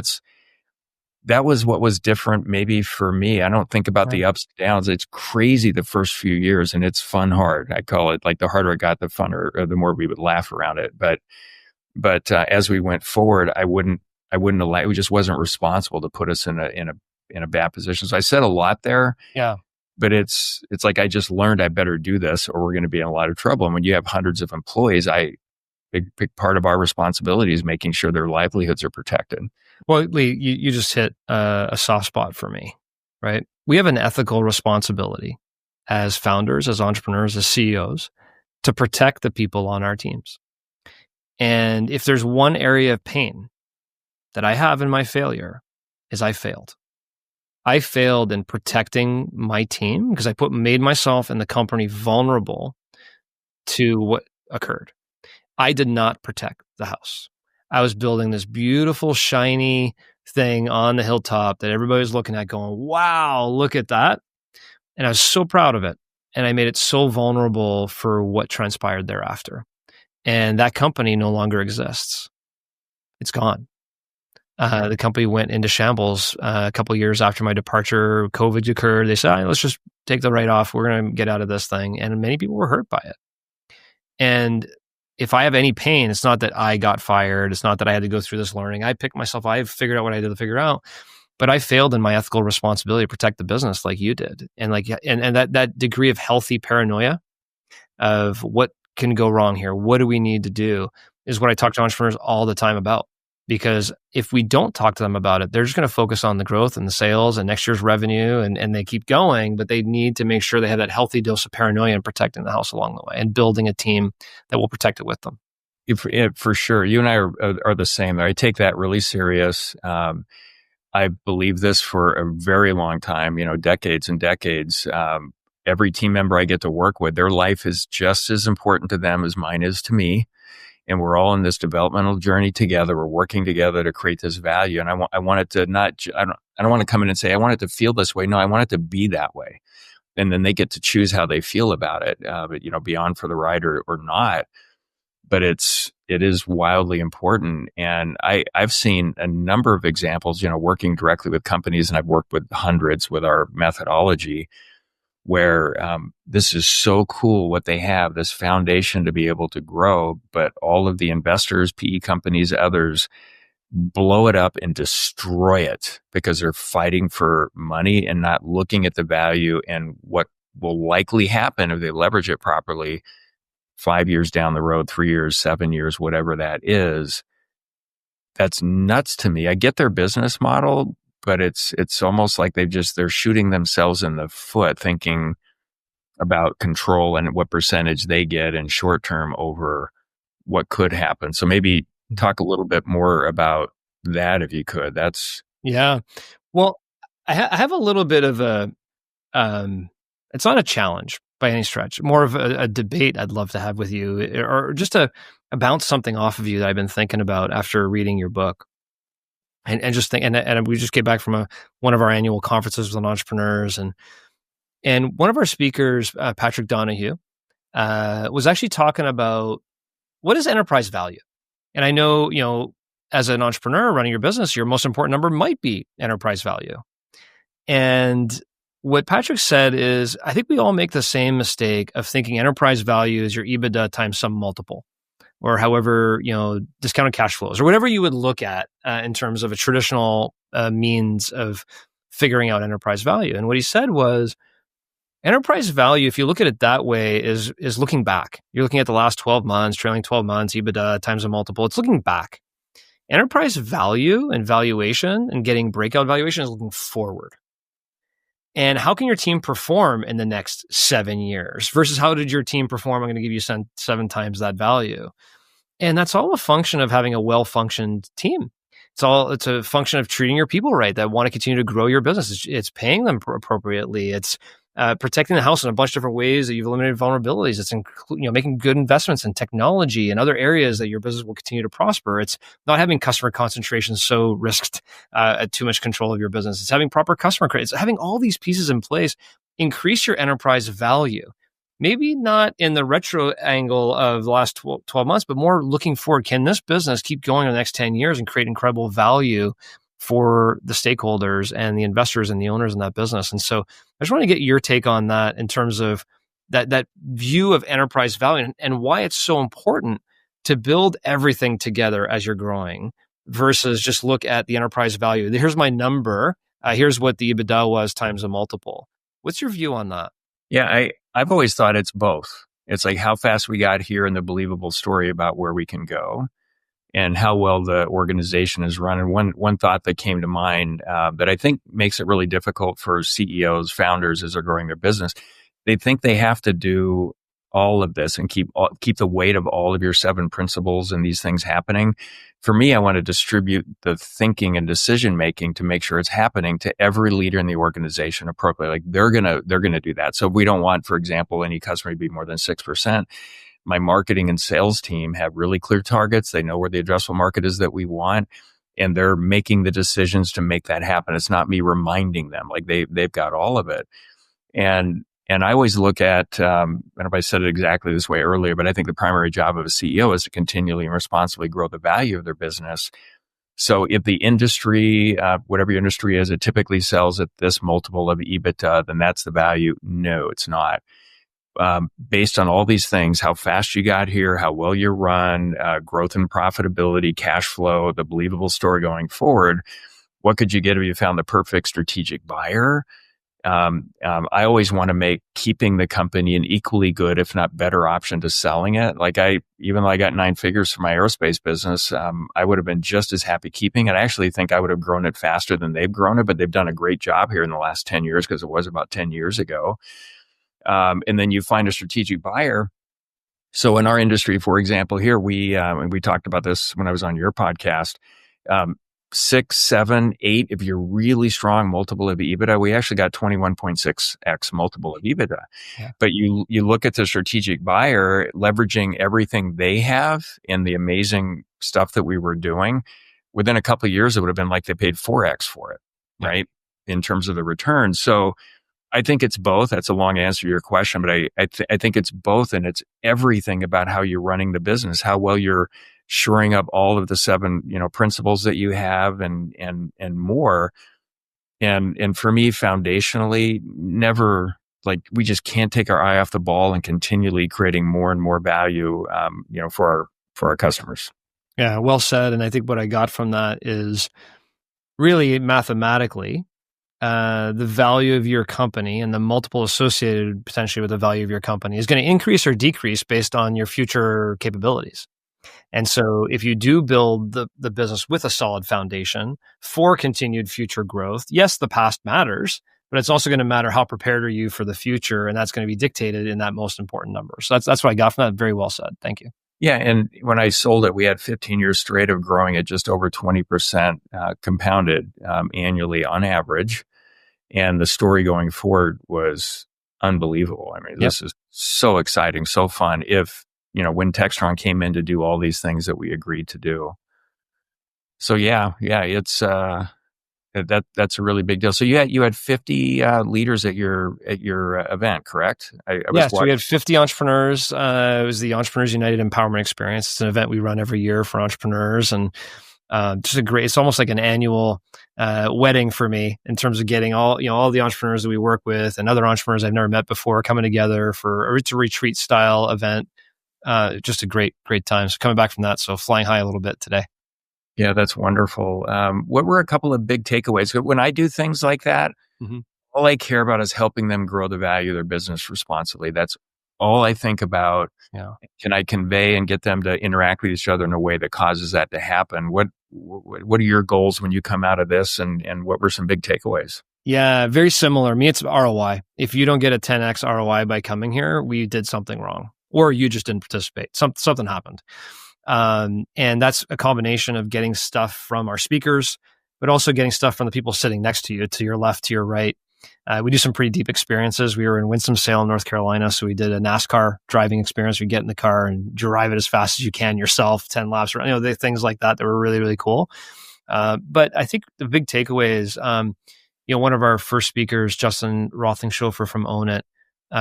that was what was different maybe for me. I don't think about the ups and downs. It's crazy the first few years, and it's fun hard. I call it, like, the harder it got, the funner, or the more we would laugh around it. But as we went forward, I wouldn't allow, it just wasn't responsible to put us in a bad position. So I said a lot there. Yeah. But it's like, I just learned I better do this or we're going to be in a lot of trouble. And when you have hundreds of employees, big part of our responsibility is making sure their livelihoods are protected. Well, Lee, you just hit a soft spot for me, right? We have an ethical responsibility as founders, as entrepreneurs, as CEOs, to protect the people on our teams. And if there's one area of pain that I have in my failure, is I failed. I failed in protecting my team because I made myself and the company vulnerable to what occurred. I did not protect the house. I was building this beautiful, shiny thing on the hilltop that everybody was looking at going, wow, look at that. And I was so proud of it. And I made it so vulnerable for what transpired thereafter. And that company no longer exists. It's gone. The company went into shambles a couple of years after my departure. COVID occurred. They said, let's just take the write-off. We're going to get out of this thing. And many people were hurt by it. And if I have any pain, it's not that I got fired. It's not that I had to go through this learning. I picked myself. I figured out what I had to figure out. But I failed in my ethical responsibility to protect the business like you did. And that degree of healthy paranoia of what can go wrong here, what do we need to do, is what I talk to entrepreneurs all the time about. Because if we don't talk to them about it, they're just going to focus on the growth and the sales and next year's revenue, and they keep going, but they need to make sure they have that healthy dose of paranoia and protecting the house along the way and building a team that will protect it with them. For sure. You and I are the same. I take that really serious. I believe this for a very long time, decades and decades. Every team member I get to work with, their life is just as important to them as mine is to me. And we're all in this developmental journey together. We're working together to create this value. And I want it to I don't want to come in and say, I want it to feel this way. No, I want it to be that way. And then they get to choose how they feel about it, but be on for the ride or not. But it is wildly important. And I've seen a number of examples, working directly with companies, and I've worked with hundreds with our methodology, where this is so cool what they have, this foundation to be able to grow, but all of the investors, PE companies, others blow it up and destroy it because they're fighting for money and not looking at the value and what will likely happen if they leverage it properly 5 years down the road, 3 years, 7 years, whatever that is. That's nuts to me. I get their business model, but it's almost like they're shooting themselves in the foot thinking about control and what percentage they get in short term over what could happen. So maybe talk a little bit more about that if you could. Yeah. Well, I have a little bit of it's not a challenge by any stretch, more of a debate I'd love to have with you, or just to bounce something off of you that I've been thinking about after reading your book. And just think, and we just came back from one of our annual conferences with entrepreneurs, and one of our speakers, Patrick Donahue, was actually talking about what is enterprise value. And I know, as an entrepreneur running your business, your most important number might be enterprise value. And what Patrick said is, I think we all make the same mistake of thinking enterprise value is your EBITDA times some multiple, or however, discounted cash flows, or whatever you would look at in terms of a traditional means of figuring out enterprise value. And what he said was, enterprise value, if you look at it that way, is looking back. You're looking at the last 12 months, trailing 12 months, EBITDA times a multiple. It's looking back. Enterprise value and valuation and getting breakout valuation is looking forward. And how can your team perform in the next 7 years versus how did your team perform? I'm going to give you 7 times that value. And that's all a function of having a well-functioned team. It's a function of treating your people right that want to continue to grow your business. It's paying them appropriately. It's protecting the house in a bunch of different ways that you've eliminated vulnerabilities. It's making good investments in technology and other areas that your business will continue to prosper. It's not having customer concentration so risked at too much control of your business. It's having proper customer credit. It's having all these pieces in place. Increase your enterprise value. Maybe not in the retro angle of the last 12 months, but more looking forward. Can this business keep going in the next 10 years and create incredible value for the stakeholders and the investors and the owners in that business? And so I just want to get your take on that in terms of that view of enterprise value and why it's so important to build everything together as you're growing versus just look at the enterprise value. Here's my number. Here's what the EBITDA was times a multiple. What's your view on that? Yeah, I've always thought it's both. It's like how fast we got here and the believable story about where we can go and how well the organization is run. And one thought that came to mind that I think makes it really difficult for CEOs, founders as they're growing their business, they think they have to do all of this and keep the weight of all of your 7 principles and these things happening. For me, I want to distribute the thinking and decision making to make sure it's happening to every leader in the organization appropriately. Like they're gonna do that. So if we don't want, for example, any customer to be more than 6%, my marketing and sales team have really clear targets. They know where the addressable market is that we want, and they're making the decisions to make that happen. It's not me reminding them. Like they've got all of it. And I always look at, and if I said it exactly this way earlier, but I think the primary job of a CEO is to continually and responsibly grow the value of their business. So if the industry, whatever your industry is, it typically sells at this multiple of EBITDA, then that's the value. No, it's not. Based on all these things, how fast you got here, how well you run, growth and profitability, cash flow, the believable story going forward, what could you get if you found the perfect strategic buyer? I always want to make keeping the company an equally good, if not better option to selling it. Even though I got 9 figures for my aerospace business, I would have been just as happy keeping it. I actually think I would have grown it faster than they've grown it, but they've done a great job here in the last 10 years because it was about 10 years ago. And then you find a strategic buyer. So in our industry, for example, here and we talked about this when I was on your podcast, 6, 7, 8, if you're really strong multiple of EBITDA, we actually got 21.6x multiple of EBITDA. Yeah. But you look at the strategic buyer leveraging everything they have and the amazing stuff that we were doing. Within a couple of years, it would have been like they paid 4x for it, yeah, right? In terms of the return. So I think it's both. That's a long answer to your question, but I think it's both, and it's everything about how you're running the business, how well you're shoring up all of the 7, principles that you have and more. And for me, foundationally, never, we just can't take our eye off the ball and continually creating more and more value, for our customers. Yeah, well said. And I think what I got from that is really mathematically, the value of your company and the multiple associated potentially with the value of your company is going to increase or decrease based on your future capabilities. And so if you do build the business with a solid foundation for continued future growth, yes, the past matters, but it's also going to matter how prepared are you for the future. And that's going to be dictated in that most important number. So that's what I got from that. Very well said. Thank you. Yeah. And when I sold it, we had 15 years straight of growing at just over 20% compounded annually on average. And the story going forward was unbelievable. I mean, This is so exciting, so fun. When Textron came in to do all these things that we agreed to do. So it's that's a really big deal. So you had 50 leaders at your event, correct? So we had 50 entrepreneurs. It was the Entrepreneurs United Empowerment Experience. It's an event we run every year for entrepreneurs, and It's almost like an annual wedding for me in terms of getting all the entrepreneurs that we work with and other entrepreneurs I've never met before coming together for a retreat style event. Just a great time. So coming back from that, so flying high a little bit today. Yeah, that's wonderful. What were a couple of big takeaways? When I do things like that, all I care about is helping them grow the value of their business responsibly. That's all I think about. Yeah. Can I convey and get them to interact with each other in a way that causes that to happen? What are your goals when you come out of this, and what were some big takeaways? Yeah, very similar. Me, it's ROI. If you don't get a 10x ROI by coming here, we did something wrong, or you just didn't participate. Something happened. And that's a combination of getting stuff from our speakers, but also getting stuff from the people sitting next to you, to your left, to your right. We do some pretty deep experiences. We were in Winston-Salem, North Carolina. So we did a NASCAR driving experience. We get in the car and drive it as fast as you can yourself, 10 laps, things like that were really, really cool. But I think the big takeaway is, one of our first speakers, Justin Rothingshofer from Own It,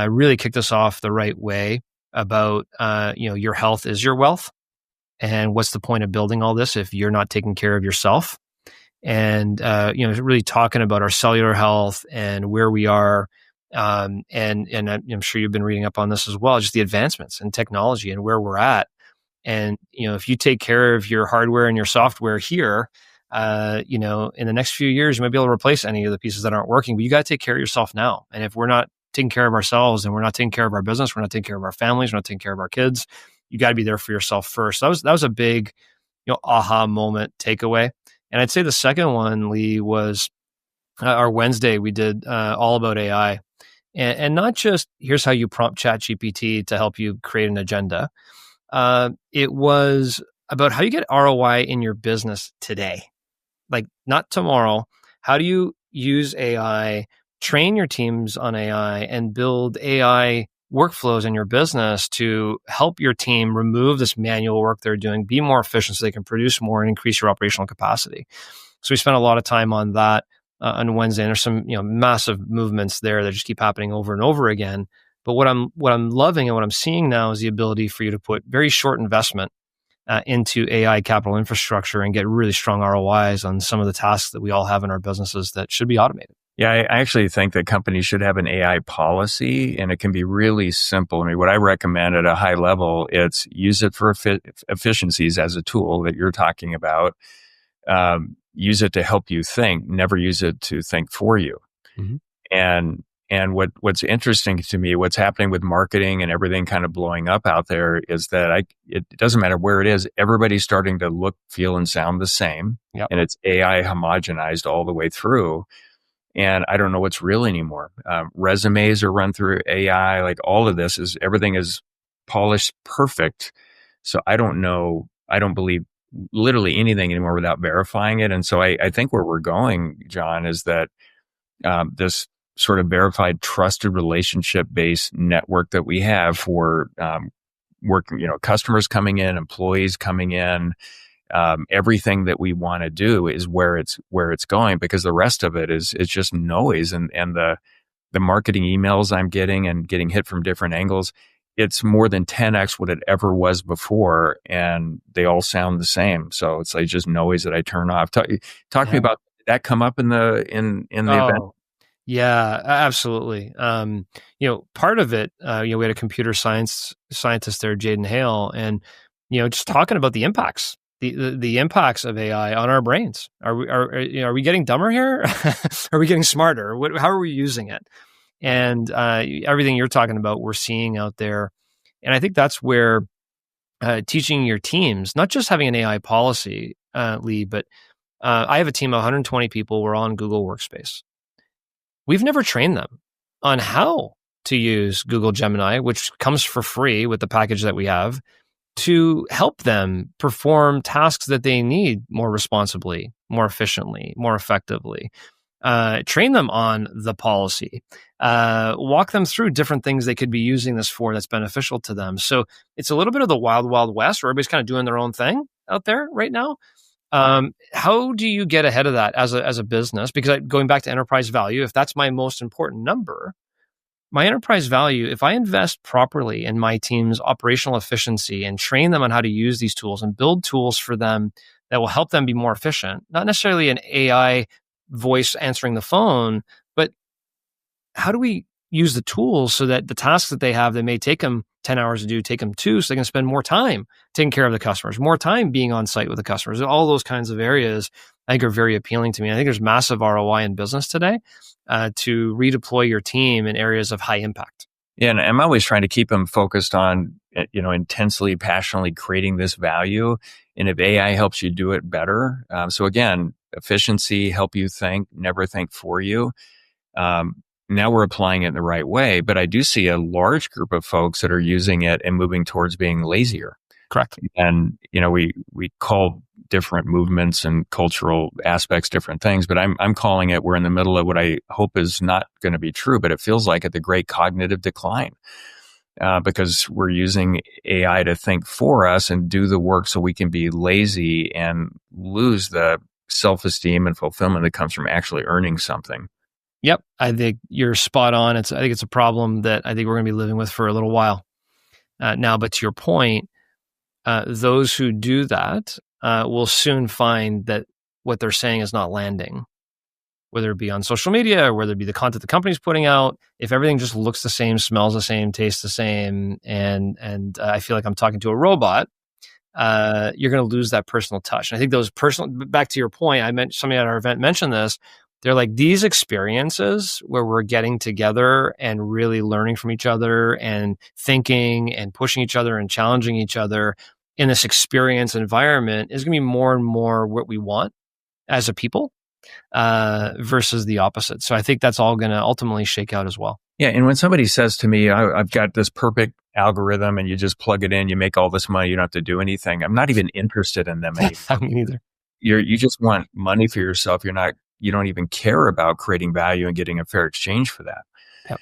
really kicked us off the right way about, your health is your wealth. And what's the point of building all this if you're not taking care of yourself? And, really talking about our cellular health and where we are. And I'm sure you've been reading up on this as well, just the advancements in technology and where we're at. And, if you take care of your hardware and your software here, in the next few years, you might be able to replace any of the pieces that aren't working, but you got to take care of yourself now. And if we're not taking care of ourselves and we're not taking care of our business, we're not taking care of our families, we're not taking care of our kids, you got to be there for yourself first. That was a big, aha moment takeaway. And I'd say the second one, Lee, was our Wednesday. We did all about AI, and not just here's how you prompt ChatGPT to help you create an agenda. It was about how you get ROI in your business today, like not tomorrow. How do you use AI, train your teams on AI, and build AI workflows in your business to help your team remove this manual work they're doing, be more efficient so they can produce more and increase your operational capacity. So we spent a lot of time on that on Wednesday. And there's some massive movements there that just keep happening over and over again. But what I'm loving and what I'm seeing now is the ability for you to put very short investment into AI capital infrastructure and get really strong ROIs on some of the tasks that we all have in our businesses that should be automated. Yeah, I actually think that companies should have an AI policy, and it can be really simple. I mean, what I recommend at a high level, it's use it for efficiencies as a tool that you're talking about. Use it to help you think, never use it to think for you. And what's interesting to me, what's happening with marketing and everything kind of blowing up out there is that it doesn't matter where it is, everybody's starting to look, feel, and sound the same. Yep. And it's AI homogenized all the way through. And I don't know what's real anymore. Resumes are run through AI. Like all of this everything is polished perfect. So I don't believe literally anything anymore without verifying it. And so I think where we're going, John, is that this sort of verified, trusted relationship-based network that we have for working, customers coming in, employees coming in, everything that we want to do is where it's going, because the rest of it is just noise. And the marketing emails I'm getting and getting hit from different angles, it's more than 10x what it ever was before, and they all sound the same. So it's like just noise that I turn off. Talk to me about, did that come up in the event? Yeah, absolutely. Part of it, we had a computer scientist there, Jaden Hale, and just talking about the impacts. The impacts of AI on our brains. Are we getting dumber here? Are we getting smarter? How are we using it? And everything you're talking about, we're seeing out there. And I think that's where teaching your teams, not just having an AI policy, Lee, but I have a team of 120 people. We're all in Google Workspace. We've never trained them on how to use Google Gemini, which comes for free with the package that we have, to help them perform tasks that they need more responsibly, more efficiently, more effectively. Train them on the policy, walk them through different things they could be using this for that's beneficial to them. So it's a little bit of the wild, wild west where everybody's kind of doing their own thing out there right now. How do you get ahead of that as a business? Because going back to enterprise value, if that's my most important number, my enterprise value, if I invest properly in my team's operational efficiency and train them on how to use these tools and build tools for them that will help them be more efficient. Not necessarily an AI voice answering the phone, but how do we use the tools so that the tasks that they have that may take them 10 hours to do, take them 2, so they can spend more time taking care of the customers, more time being on site with the customers. All those kinds of areas I think are very appealing to me. I think there's massive ROI in business today to redeploy your team in areas of high impact. Yeah, and I'm always trying to keep them focused on, intensely, passionately creating this value. And if AI helps you do it better, so again, efficiency, help you think, never think for you. Now we're applying it in the right way, but I do see a large group of folks that are using it and moving towards being lazier. Correct. And, we call different movements and cultural aspects different things, but I'm calling it, we're in the middle of what I hope is not going to be true, but it feels like the great cognitive decline. Because we're using AI to think for us and do the work so we can be lazy and lose the self-esteem and fulfillment that comes from actually earning something. Yep. I think you're spot on. I think it's a problem that I think we're going to be living with for a little while now. But to your point, those who do that will soon find that what they're saying is not landing, whether it be on social media or whether it be the content the company's putting out. If everything just looks the same, smells the same, tastes the same, and I feel like I'm talking to a robot, you're going to lose that personal touch. And I think those back to your point, somebody at our event mentioned this. They're like these experiences where we're getting together and really learning from each other and thinking and pushing each other and challenging each other in this experience environment is going to be more and more what we want as a people versus the opposite. So I think that's all going to ultimately shake out as well. Yeah. And when somebody says to me, I've got this perfect algorithm and you just plug it in, you make all this money, you don't have to do anything. I'm not even interested in them anymore. I mean, either. You just want money for yourself. You don't even care about creating value and getting a fair exchange for that. Yep.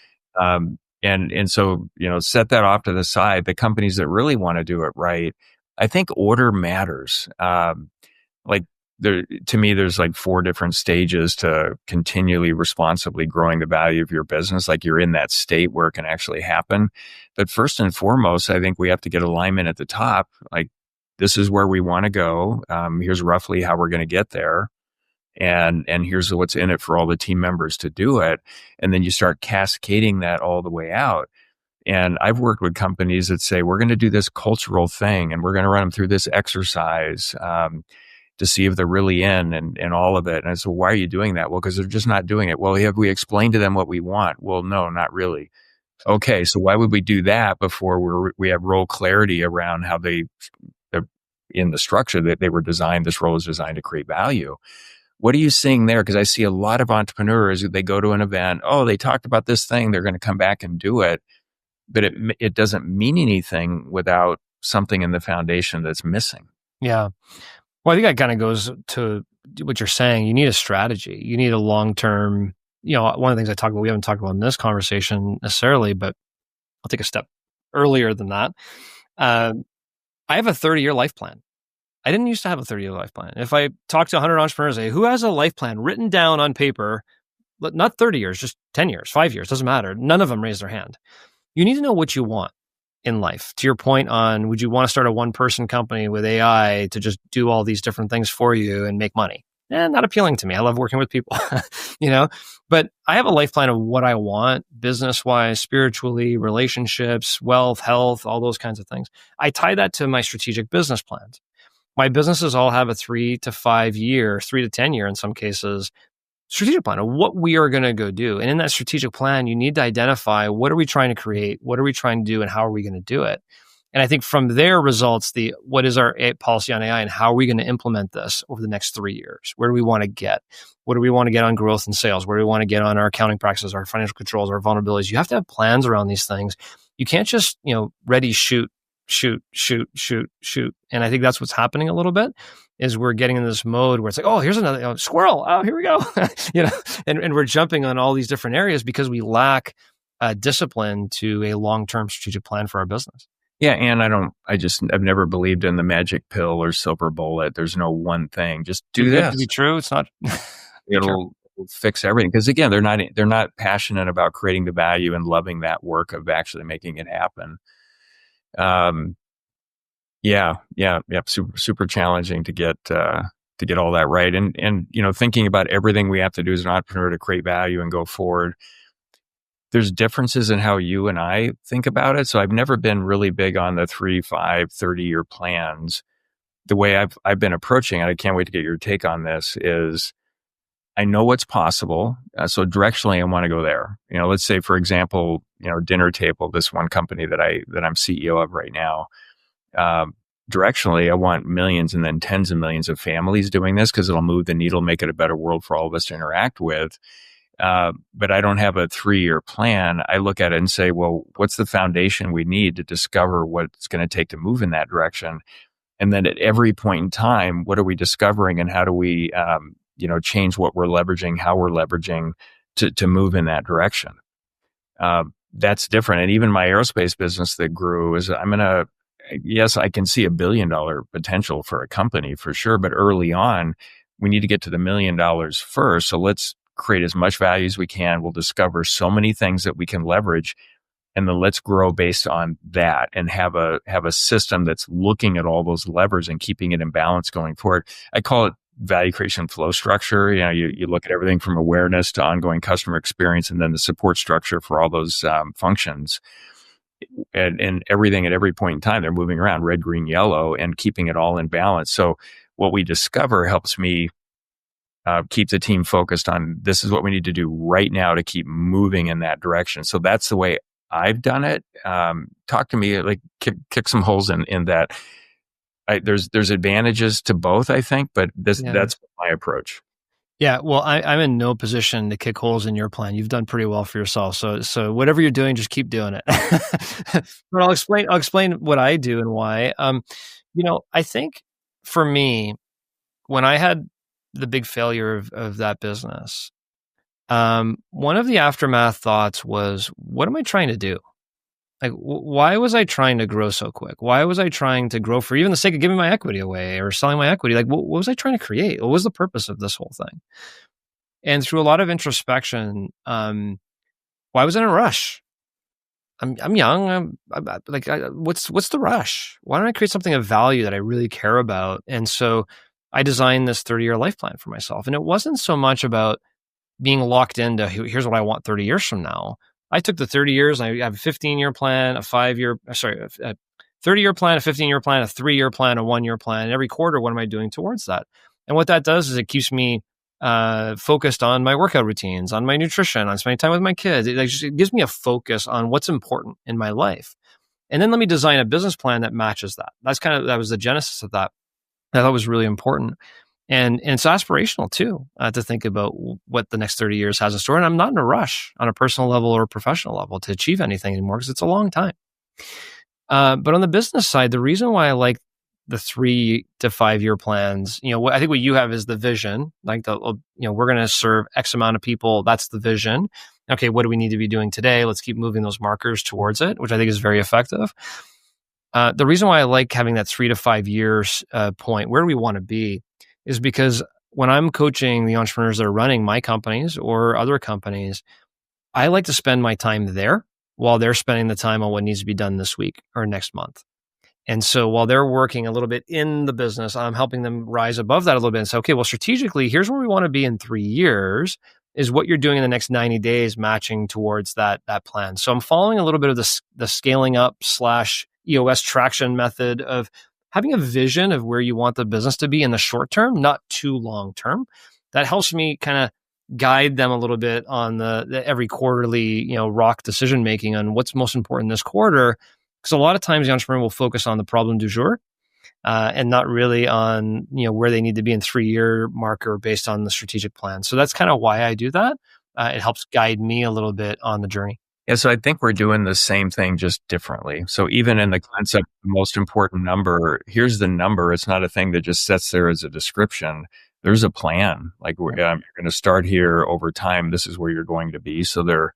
And so, set that off to the side. The companies that really want to do it right, I think order matters. To me, there's like 4 different stages to continually responsibly growing the value of your business. Like you're in that state where it can actually happen. But first and foremost, I think we have to get alignment at the top. Like this is where we want to go. Here's roughly how we're going to get there. And here's what's in it for all the team members to do it. And then you start cascading that all the way out. And I've worked with companies that say, we're going to do this cultural thing and we're going to run them through this exercise to see if they're really in and all of it. And I said, why are you doing that? Well, because they're just not doing it. Well, have we explained to them what we want? Well, no, not really. Okay, so why would we do that before we have role clarity around how they're in the structure that they were designed, this role is designed to create value. What are you seeing there? Because I see a lot of entrepreneurs, they go to an event, they talked about this thing, they're going to come back and do it. But it doesn't mean anything without something in the foundation that's missing. Yeah. Well, I think that kind of goes to what you're saying. You need a strategy. You need a long-term, one of the things I talk about, we haven't talked about in this conversation necessarily, but I'll take a step earlier than that. I have a 30-year life plan. I didn't used to have a 30-year life plan. If I talk to 100 entrepreneurs, who has a life plan written down on paper, not 30 years, just 10 years, 5 years, doesn't matter. None of them raise their hand. You need to know what you want in life. To your point on, would you want to start a one-person company with AI to just do all these different things for you and make money? Not appealing to me. I love working with people, but I have a life plan of what I want, business-wise, spiritually, relationships, wealth, health, all those kinds of things. I tie that to my strategic business plans. My businesses all have a 3 to 5 year, 3 to 10 year in some cases, strategic plan of what we are going to go do. And in that strategic plan, you need to identify what are we trying to create, what are we trying to do, and how are we going to do it. And I think from there results what is our policy on AI and how are we going to implement this over the next 3 years? Where do we want to get? What do we want to get on growth and sales? Where do we want to get on our accounting practices, our financial controls, our vulnerabilities? You have to have plans around these things. You can't just, ready, shoot. And I think that's what's happening a little bit is we're getting in this mode where it's like, here's another squirrel. Oh, here we go. And we're jumping on all these different areas because we lack discipline to a long-term strategic plan for our business. Yeah. And I've never believed in the magic pill or silver bullet. There's no one thing. Just do this. To be true. It's not. It'll fix everything. Because again, they're not passionate about creating the value and loving that work of actually making it happen. Yeah. Super challenging to get all that right. And thinking about everything we have to do as an entrepreneur to create value and go forward. There's differences in how you and I think about it. So I've never been really big on the 3, 5, 30-year plans. The way I've been approaching it, I can't wait to get your take on this, is I know what's possible. So directionally, I want to go there. Let's say, for example, Dinner Table, this one company that I'm CEO of right now. Directionally, I want millions and then tens of millions of families doing this because it'll move the needle, make it a better world for all of us to interact with. But I don't have a 3-year plan. I look at it and say, well, what's the foundation we need to discover what it's going to take to move in that direction? And then at every point in time, what are we discovering and how do we, change what we're leveraging, how we're leveraging to move in that direction? That's different. And even my aerospace business that grew is yes, I can see $1 billion potential for a company for sure. But early on, we need to get to the $1 million first. So let's create as much value as we can. We'll discover so many things that we can leverage, and then let's grow based on that and have a system that's looking at all those levers and keeping it in balance going forward. I call it value creation flow structure. You look at everything from awareness to ongoing customer experience, and then the support structure for all those functions. And everything at every point in time, they're moving around red, green, yellow, and keeping it all in balance. So what we discover helps me keep the team focused on this is what we need to do right now to keep moving in that direction. So that's the way I've done it. Talk to me, like kick some holes in that. There's advantages to both, I think, but that's my approach. Yeah, well, I'm in no position to kick holes in your plan. You've done pretty well for yourself. So whatever you're doing, just keep doing it. But I'll explain what I do and why. I think for me, when I had the big failure of that business, one of the aftermath thoughts was, what am I trying to do? Like, why was I trying to grow so quick? Why was I trying to grow for even the sake of giving my equity away or selling my equity? Like, what was I trying to create? What was the purpose of this whole thing? And through a lot of introspection, why was I in a rush? I'm young. What's the rush? Why don't I create something of value that I really care about? And so I designed this 30-year life plan for myself. And it wasn't so much about being locked into here's what I want 30 years from now. I took the 30 years, I have a 15-year plan, a 30-year plan, a 15-year plan, a 3-year plan, a 1-year plan. And every quarter, what am I doing towards that? And what that does is it keeps me focused on my workout routines, on my nutrition, on spending time with my kids. It gives me a focus on what's important in my life. And then let me design a business plan that matches that. That was the genesis of that. I thought was really important. And it's aspirational too, to think about what the next 30 years has in store. And I'm not in a rush on a personal level or a professional level to achieve anything anymore because it's a long time. But on the business side, the reason why I like the 3 to 5 year plans, I think what you have is the vision, like we're going to serve X amount of people. That's the vision. Okay, what do we need to be doing today? Let's keep moving those markers towards it, which I think is very effective. The reason why I like having that 3 to 5 years point, where do we want to be, is because when I'm coaching the entrepreneurs that are running my companies or other companies, I like to spend my time there while they're spending the time on what needs to be done this week or next month. And so while they're working a little bit in the business, I'm helping them rise above that a little bit and say, okay, well, strategically, here's where we want to be in 3 years. Is what you're doing in the next 90 days matching towards that plan? So I'm following a little bit of the scaling up / EOS traction method of having a vision of where you want the business to be in the short term, not too long term. That helps me kind of guide them a little bit on the every quarterly, rock decision making on what's most important this quarter. Because a lot of times the entrepreneur will focus on the problem du jour and not really on where they need to be in 3-year marker based on the strategic plan. So that's kind of why I do that. It helps guide me a little bit on the journey. Yeah, so I think we're doing the same thing just differently. So even in the concept, the most important number, here's the number. It's not a thing that just sits there as a description. There's a plan. Like you're going to start here over time. This is where you're going to be. So there,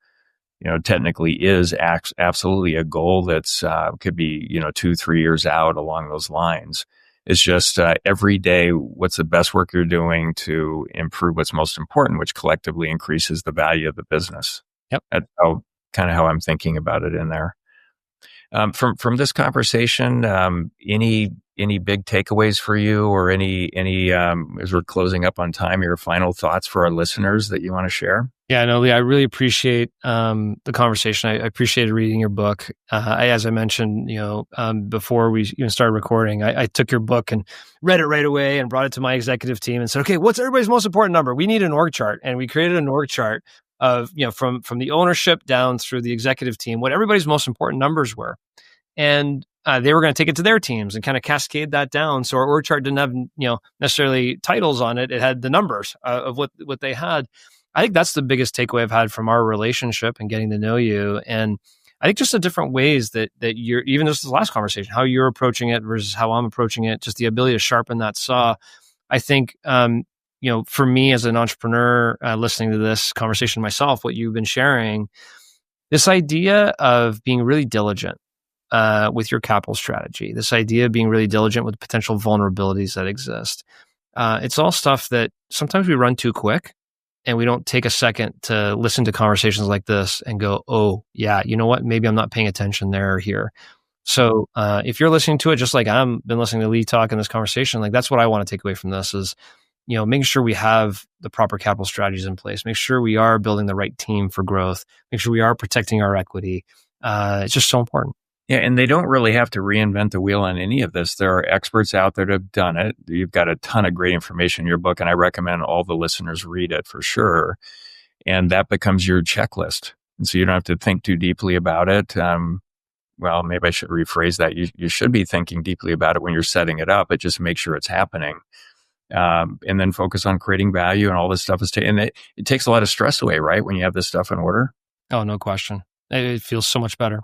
technically is absolutely a goal that's could be 2-3 years out along those lines. It's just every day, what's the best work you're doing to improve what's most important, which collectively increases the value of the business. Yep. That's kind of how I'm thinking about it in there. From this conversation, any big takeaways for you, or any as we're closing up on time, your final thoughts for our listeners that you want to share? Yeah, no, Lee, I really appreciate the conversation. I appreciated reading your book. As I mentioned, before we even started recording, I took your book and read it right away and brought it to my executive team and said, okay, what's everybody's most important number? We need an org chart. And we created an org chart of, from the ownership down through the executive team, what everybody's most important numbers were. And they were going to take it to their teams and kind of cascade that down. So our org chart didn't have, necessarily titles on it. It had the numbers of what they had. I think that's the biggest takeaway I've had from our relationship and getting to know you. And I think just the different ways that you're, even just this last conversation, how you're approaching it versus how I'm approaching it, just the ability to sharpen that saw. I think, for me as an entrepreneur, listening to this conversation myself, what you've been sharing, this idea of being really diligent with your capital strategy, this idea of being really diligent with potential vulnerabilities that exist. It's all stuff that sometimes we run too quick and we don't take a second to listen to conversations like this and go, oh, yeah, you know what? Maybe I'm not paying attention there or here. So if you're listening to it, just like I've been listening to Lee talk in this conversation, like that's what I want to take away from this is, making sure we have the proper capital strategies in place, make sure we are building the right team for growth, make sure we are protecting our equity. It's just so important. Yeah, and they don't really have to reinvent the wheel on any of this. There are experts out there that have done it. You've got a ton of great information in your book, and I recommend all the listeners read it for sure. And that becomes your checklist. And so you don't have to think too deeply about it. Well, maybe I should rephrase that. You should be thinking deeply about it when you're setting it up, but just make sure it's happening. And then focus on creating value, and all this stuff is and it takes a lot of stress away, right? When you have this stuff in order. Oh, no question. It feels so much better.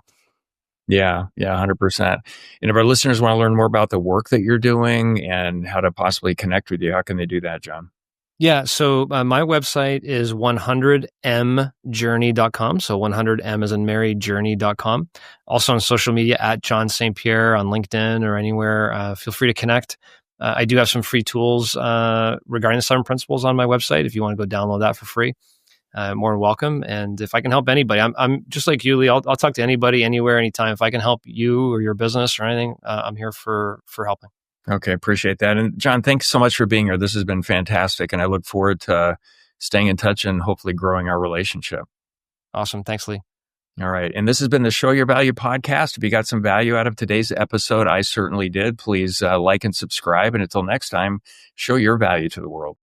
Yeah, 100%. And if our listeners want to learn more about the work that you're doing and how to possibly connect with you, how can they do that, John? Yeah, so my website is 100mjourney.com. So 100m as in Mary, journey.com. Also on social media at John St. Pierre on LinkedIn or anywhere. Feel free to connect. I do have some free tools regarding the 7 principles on my website. If you want to go download that for free. More than welcome. And if I can help anybody, I'm just like you, Lee. I'll talk to anybody, anywhere, anytime. If I can help you or your business or anything, I'm here for helping. Okay, appreciate that. And John, thanks so much for being here. This has been fantastic, and I look forward to staying in touch and hopefully growing our relationship. Awesome. Thanks, Lee. All right. And this has been the Show Your Value podcast. If you got some value out of today's episode, I certainly did. Please like and subscribe. And until next time, show your value to the world.